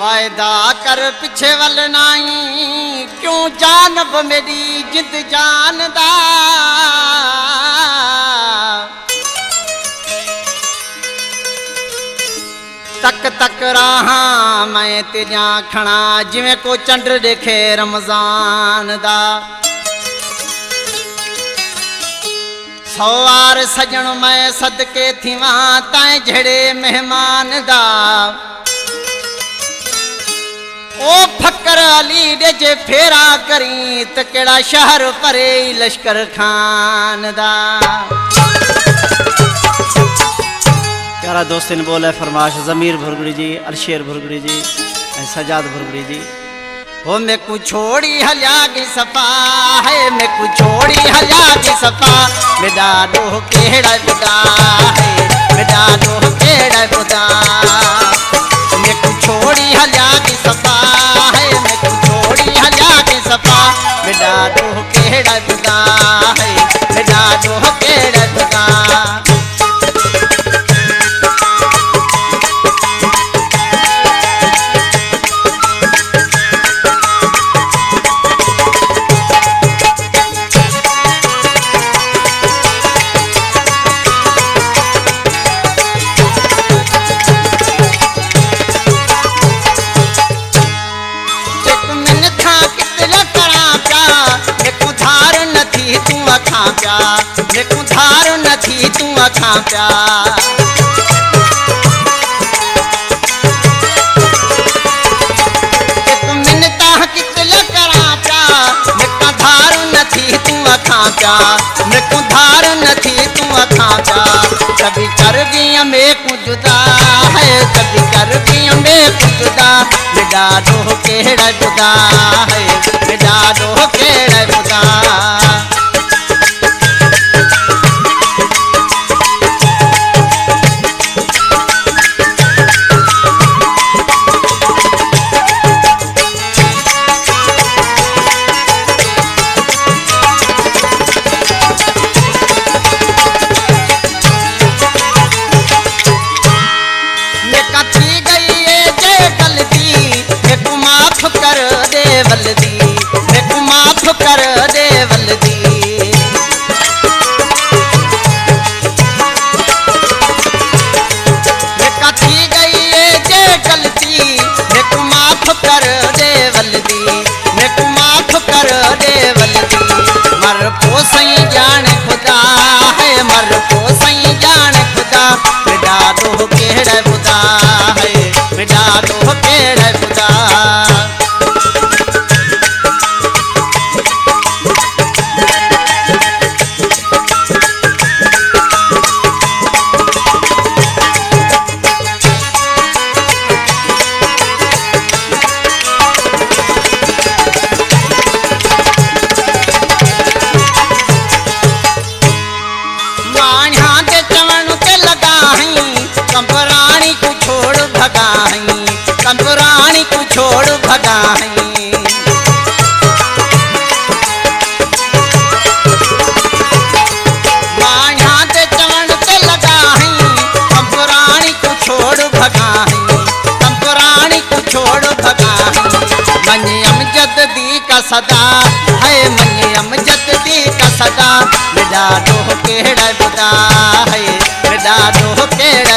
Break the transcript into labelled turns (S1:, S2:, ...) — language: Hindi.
S1: वायदा कर पिछे वल नाई क्यों जानब मेरी जिद जानदा तक तक राहा मैं तेरिया खड़ा जिवें को चंड देखे रमजान दा सवार सजण मैं सदके थीवा ताए झड़े मेहमान दा ओ फकर अली दे जे फेरा करी त केड़ा शहर परे लश्कर खान दा।
S2: प्यारा दोस्तिन बोले फरमाश ज़मीर भुरगड़ी जी, अलशेर भुरगड़ी जी, सजाद भुरगड़ी जी।
S1: हो मैं को छोड़ी हल्या की सफा है, मैं को छोड़ी हल्या की सफा मेरा डोह केड़ा खुदा है, मेरा डोह केड़ा खुदा मैं को छोड़ी हल्या की सफा है, मैं को छोड़ी हल्या की सफा मेरा डोह केड़ा खुदा है, मेरा डोह केड़ा खुदा। मेको धार नथी तू अखा प्या एक मिनता कितल करा प्या मेको धार नथी तू अखा प्या मेको धार नथी तू अखा प्या कभी कर गई मेको जुदा है, कभी कर गई मेको जुदा मेरा डोह केड़ा जुदा है, मेरा डोह केड़ा जुदा। मेको माफ कर दे वल्दी मेका थी गई जे गलती मेको माफ कर दे वल्दी मेको माफ कर दे वल्दी मर को सही जान खुदा है, मर को सही जान खुदा मेरा डोह केड़ा खुदा है, मेरा डोह केड़ा खुदा। कंपरानी को छोड़ भगा है, कंपरानी को छोड़ भगा है माया दे चवण ते लगा है, कंपरानी को छोड़ भगा है, कंपरानी को छोड़ भगा है। मने अमजद दी का सदा है, मने अमजद दी का सदा मेरा डोह केड़ा खुदा है, मेरा डोह केड़ा